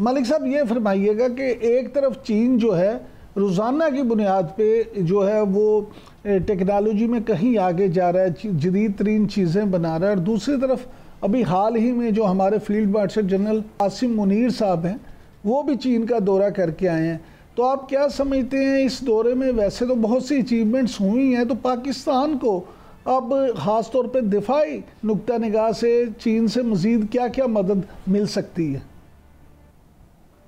मलिक साहब ये फरमाइएगा कि एक तरफ चीन जो है रोज़ाना की बुनियाद पे जो है वो टेक्नोलॉजी में कहीं आगे जा रहा है, जदीद तरीन चीज़ें बना रहा है, और दूसरी तरफ अभी हाल ही में जो हमारे field marshal general Asim Munir साहब हैं वो भी चीन का दौरा करके आए हैं। तो आप क्या समझते हैं इस दौरे में? वैसे तो बहुत सी अचीवमेंट्स हुई हैं, तो पाकिस्तान को अब ख़ास तौर पे दिफाई नुक्ता निगाह से चीन से मज़ीद क्या क्या मदद मिल सकती है?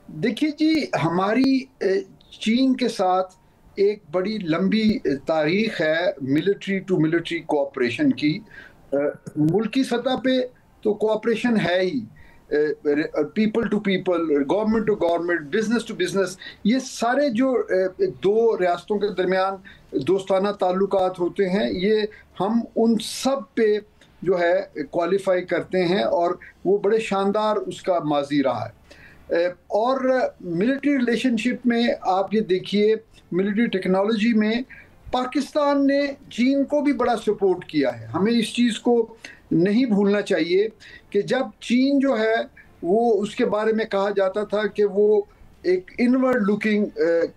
देखिए जी, हमारी चीन के साथ एक बड़ी लंबी तारीख है मिलिट्री टू मिलिट्री कोऑपरेशन की। मुल्की सतह पे तो कोऑपरेशन है ही, people to people, government to government, business to business, ये सारे जो दो रियासतों के दरमियान दोस्ताना ताल्लुकात होते हैं, ये हम उन सब पे जो है क्वालिफाई करते हैं और वो बड़े शानदार उसका माजी रहा है। और मिलिट्री रिलेशनशिप में आप ये देखिए, मिलिट्री टेक्नोलॉजी में पाकिस्तान ने चीन को भी बड़ा सपोर्ट किया है। हमें इस चीज़ को नहीं भूलना चाहिए कि जब चीन जो है वो, उसके बारे में कहा जाता था कि वो एक इनवर्ड लुकिंग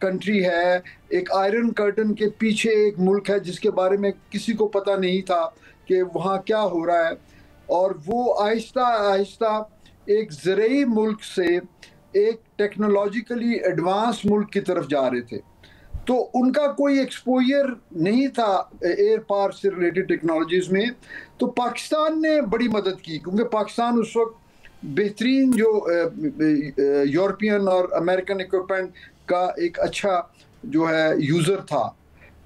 कंट्री है, एक आयरन कर्टन के पीछे एक मुल्क है जिसके बारे में किसी को पता नहीं था कि वहाँ क्या हो रहा है, और वो आहिस्ता आहिस्ता एक ज़रूरी मुल्क से एक टेक्नोलॉजिकली एडवांस मुल्क की तरफ जा रहे थे। तो उनका कोई एक्सपोजर नहीं था एयर पावर से रिलेटेड टेक्नोलॉजीज़ में, तो पाकिस्तान ने बड़ी मदद की, क्योंकि पाकिस्तान उस वक्त बेहतरीन जो यूरोपियन और अमेरिकन इक्विपमेंट का एक अच्छा जो है यूज़र था।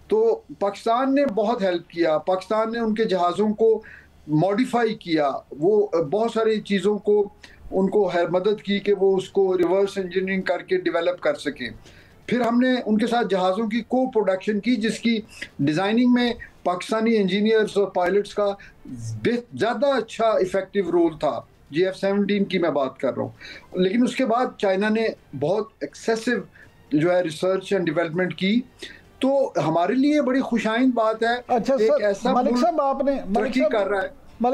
तो पाकिस्तान ने बहुत हेल्प किया, पाकिस्तान ने उनके जहाज़ों को मॉडिफाई किया, वो बहुत सारी चीज़ों को उनको मदद की कि वो उसको रिवर्स इंजीनियरिंग करके डेवलप कर सकें। फिर हमने उनके साथ जहाज़ों की को प्रोडक्शन की, जिसकी डिज़ाइनिंग में पाकिस्तानी इंजीनियर्स और पायलट्स का ज़्यादा अच्छा इफ़ेक्टिव रोल था। JF-17 की मैं बात कर रहा हूँ। लेकिन उसके बाद चाइना ने बहुत एक्सेसिव जो है रिसर्च एंड डेवलपमेंट की, तो हमारे लिए बड़ी खुशाइंद बात है। अच्छा एक सर, ऐसा मलिक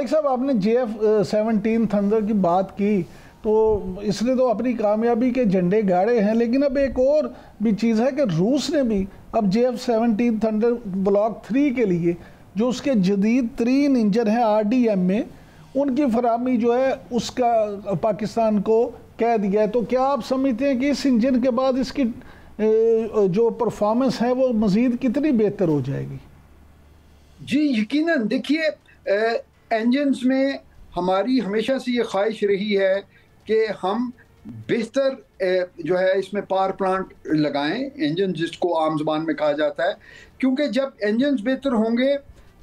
साहब आपने JF-17 थंडर की बात की, तो इसने तो अपनी कामयाबी के झंडे गाड़े हैं, लेकिन अब एक और भी चीज़ है कि रूस ने भी अब JF-17 थंडर ब्लॉक 3 के लिए जो उसके जदीद तरीन इंजन है RDM में, उनकी फराहमी जो है उसका पाकिस्तान को कह दिया है। तो क्या आप समझते हैं कि इस इंजन के बाद इसकी जो परफॉर्मेंस है वो मज़ीद कितनी बेहतर हो जाएगी? जी यकीनन। देखिए, इंजन्स में हमारी हमेशा से ये ख्वाहिश रही है कि हम बेहतर जो है इसमें पावर प्लांट लगाएं, इंजन जिसको आम ज़बान में कहा जाता है, क्योंकि जब इंजन्स बेहतर होंगे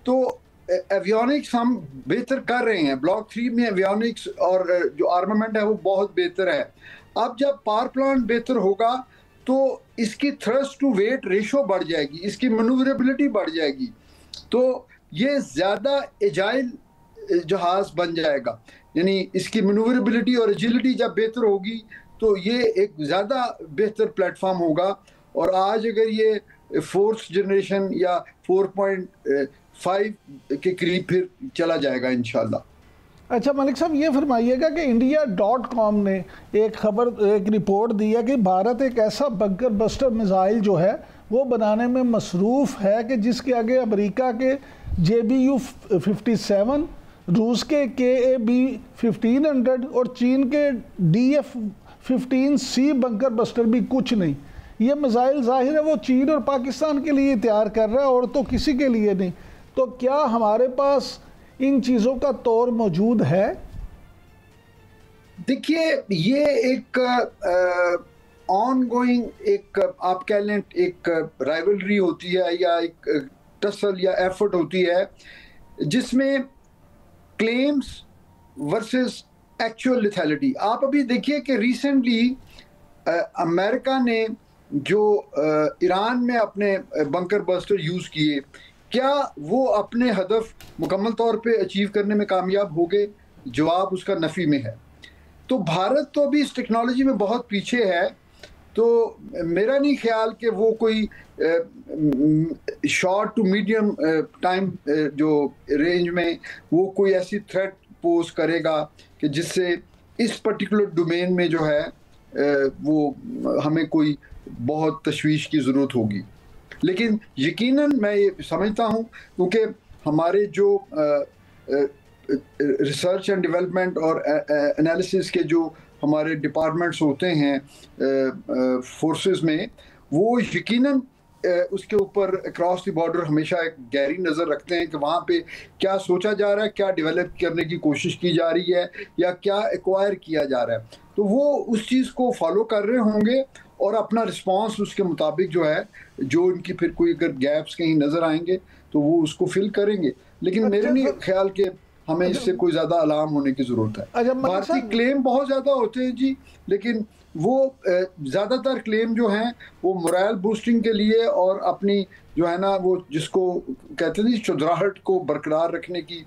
तो एवियोनिक्स हम बेहतर कर रहे हैं। ब्लॉक 3 में एवियोनिक्स और जो आर्मामेंट है वो बहुत बेहतर है। अब जब पावर प्लांट बेहतर होगा तो इसकी थ्रस्ट टू वेट रेशो बढ़ जाएगी, इसकी मनूवरेबिलिटी बढ़ जाएगी, तो ये ज़्यादा एजाइल जहाज़ बन जाएगा। यानी इसकी मनूवरेबिलिटी और एजिलिटी जब बेहतर होगी तो ये एक ज़्यादा बेहतर प्लेटफॉर्म होगा। और आज अगर ये फोर्थ जनरेशन या 4.5 के करीब फिर चला जाएगा इंशाल्लाह। अच्छा मलिक साहब, ये फरमाइएगा कि India.com ने एक रिपोर्ट दी है कि भारत एक ऐसा बंकर बस्टर मिसाइल जो है वो बनाने में मसरूफ़ है कि जिसके आगे अमेरिका के JBU-57, रूस के KAB-1500 और चीन के DF-15C बंकर बस्टर भी कुछ नहीं। ये मिसाइल ज़ाहिर है वो चीन और पाकिस्तान के लिए तैयार कर रहा है और तो किसी के लिए नहीं। तो क्या हमारे पास इन चीज़ों का तौर मौजूद है? देखिए, ये एक ऑनगोइंग एक आप कह लें एक राइवलरी होती है या एक टसल या एफर्ट होती है, जिसमें क्लेम्स वर्सेस एक्चुअल लिथैलिटी। आप अभी देखिए कि रिसेंटली अमेरिका ने जो ईरान में अपने बंकर बस्टर यूज़ किए, क्या वो अपने हदफ मुकम्मल तौर पे अचीव करने में कामयाब हो गए? जवाब उसका नफ़ी में है। तो भारत तो अभी इस टेक्नोलॉजी में बहुत पीछे है, तो मेरा नहीं ख्याल कि वो कोई शॉर्ट टू मीडियम टाइम जो रेंज में वो कोई ऐसी थ्रेट पोज करेगा कि जिससे इस पर्टिकुलर डोमेन में जो है वो हमें कोई बहुत तशवीश की ज़रूरत होगी। लेकिन यकीनन मैं ये समझता हूँ, क्योंकि हमारे जो रिसर्च एंड डेवलपमेंट और एनालिसिस के जो हमारे डिपार्टमेंट्स होते हैं फोर्सेस में, वो यकीनन उसके ऊपर अक्रॉस द बॉर्डर हमेशा एक गहरी नज़र रखते हैं कि वहाँ पे क्या सोचा जा रहा है, क्या डेवलप करने की कोशिश की जा रही है या क्या एक्वायर किया जा रहा है। तो वो उस चीज़ को फॉलो कर रहे होंगे और अपना रिस्पांस उसके मुताबिक जो है, जो उनकी फिर कोई अगर गैप्स कहीं नज़र आएंगे तो वो उसको फिल करेंगे। लेकिन मेरे नहीं ख्याल के हमें इससे कोई ज़्यादा अलार्म होने की ज़रूरत है। भारतीय क्लेम बहुत ज़्यादा होते हैं जी, लेकिन वो ज़्यादातर क्लेम जो हैं वो मोरल बूस्टिंग के लिए और अपनी जो है ना, वो जिसको कहते हैं चुदराहट को बरकरार रखने की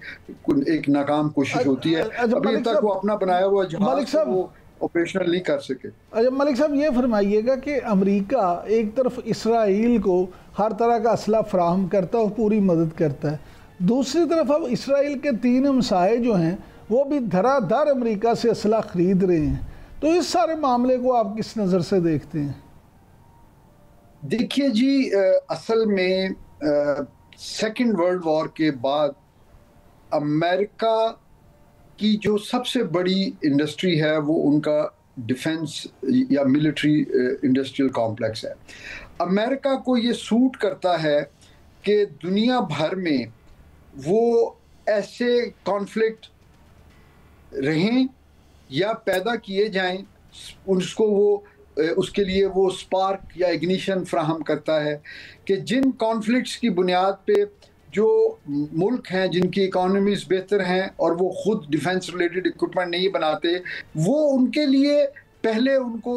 एक नाकाम कोशिश होती है। अभी तक वो अपना बनाया हुआ जहाज वो ऑपरेशनल नहीं कर सके। अच्छा मलिक साहब, ये फरमाइएगा कि अमेरिका एक तरफ इसराइल को हर तरह का असला फराहम करता है और पूरी मदद करता है, दूसरी तरफ अब इसराइल के 3 हमसाए जो हैं वो भी धराधर अमेरिका से असला खरीद रहे हैं। तो इस सारे मामले को आप किस नज़र से देखते हैं? देखिए जी, असल में सेकेंड वर्ल्ड वॉर के बाद अमेरिका की जो सबसे बड़ी इंडस्ट्री है वो उनका डिफेंस या मिलिट्री इंडस्ट्रियल कॉम्प्लेक्स है। अमेरिका को ये सूट करता है कि दुनिया भर में वो ऐसे कॉन्फ्लिक्ट रहें या पैदा किए जाएं, उसको वो उसके लिए वो स्पार्क या इग्निशन फ्राहम करता है कि जिन कॉन्फ्लिक्ट्स की बुनियाद पे जो मुल्क हैं जिनकी इकोनॉमीज बेहतर हैं और वो खुद डिफेंस रिलेटेड इक्विपमेंट नहीं बनाते, वो उनके लिए पहले उनको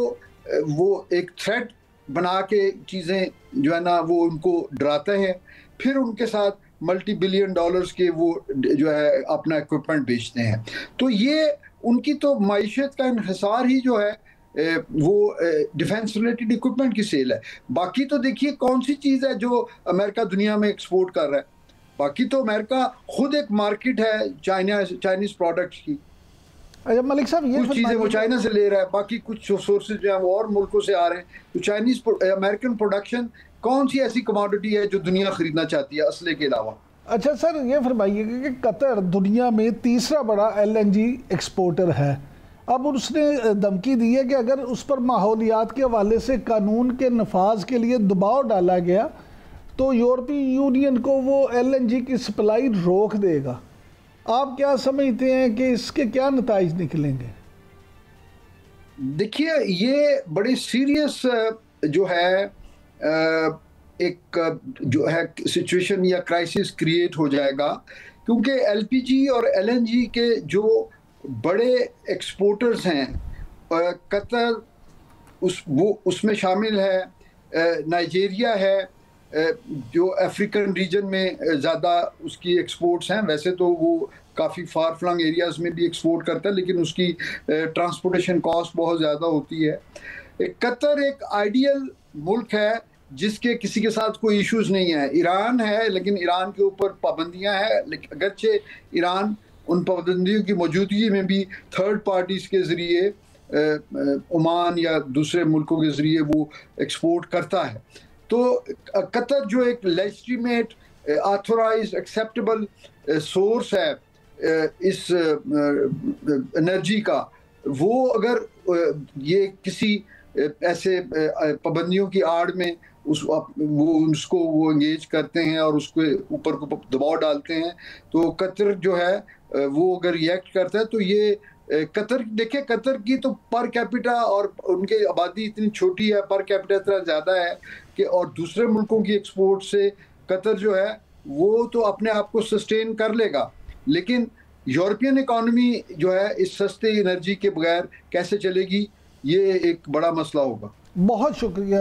वो एक थ्रेट बना के चीज़ें जो है ना वो उनको डराते हैं, फिर उनके साथ मल्टी बिलियन डॉलर्स के वो जो है अपना इक्विपमेंट बेचते हैं। तो ये उनकी तो माइशत का इन्हिसार ही जो है वो डिफेंस रिलेटेड इक्विपमेंट की सेल है। बाकी तो देखिए कौन सी चीज़ है जो अमेरिका दुनिया में एक्सपोर्ट कर रहा है। बाकी तो अमेरिका खुद एक मार्केट है चाइनीज प्रोडक्ट्स की। अच्छा मलिक साहब, ये कुछ चीज़ें वो चाइना से ले रहा है, बाकी कुछ सोर्सेज जो हैं वो और मुल्कों से आ रहे हैं। तो चाइनीज अमेरिकन प्रोडक्शन कौन सी ऐसी कमोडिटी है जो दुनिया खरीदना चाहती है असले के अलावा? अच्छा सर, ये फरमाइएगा कि कतर दुनिया में तीसरा बड़ा LNG एक्सपोर्टर है। अब उसने धमकी दी है कि अगर उस पर माहौलियात के हवाले से कानून के नफाज के लिए दबाव डाला गया तो यूरोपीय यूनियन को वो LNG की सप्लाई रोक देगा। आप क्या समझते हैं कि इसके क्या नताइज निकलेंगे? देखिए, ये बड़ी सीरियस जो है एक जो है सिचुएशन या क्राइसिस क्रिएट हो जाएगा, क्योंकि LPG और LNG के जो बड़े एक्सपोर्टर्स हैं कतर उसमें शामिल है, नाइजीरिया है जो अफ्रीकन रीजन में ज़्यादा उसकी एक्सपोर्ट्स हैं। वैसे तो वो काफ़ी फार फ्लंग एरियाज़ में भी एक्सपोर्ट करता है, लेकिन उसकी ट्रांसपोर्टेशन कॉस्ट बहुत ज़्यादा होती है। कतर एक आइडियल मुल्क है जिसके किसी के साथ कोई इश्यूज नहीं है। ईरान है, लेकिन ईरान के ऊपर पाबंदियां हैं, लेकिन अगरचे ईरान उन पाबंदियों की मौजूदगी में भी थर्ड पार्टीज के ज़रिए ओमान या दूसरे मुल्कों के ज़रिए वो एक्सपोर्ट करता है। तो कतर जो एक लेजिटिमेट ऑथोराइज्ड एक्सेप्टेबल सोर्स है इस एनर्जी का, वो अगर ये किसी ऐसे पाबंदियों की आड़ में उसको एंगेज करते हैं और उसके ऊपर दबाव डालते हैं, तो कतर जो है वो अगर रिएक्ट करता है तो ये कतर, देखिए कतर की तो पर कैपिटा और उनकी आबादी इतनी छोटी है, पर कैपिटा इतना ज़्यादा है कि, और दूसरे मुल्कों की एक्सपोर्ट से कतर जो है वो तो अपने आप को सस्टेन कर लेगा, लेकिन यूरोपियन इकॉनमी जो है इस सस्ते एनर्जी के बगैर कैसे चलेगी, ये एक बड़ा मसला होगा। बहुत शुक्रिया।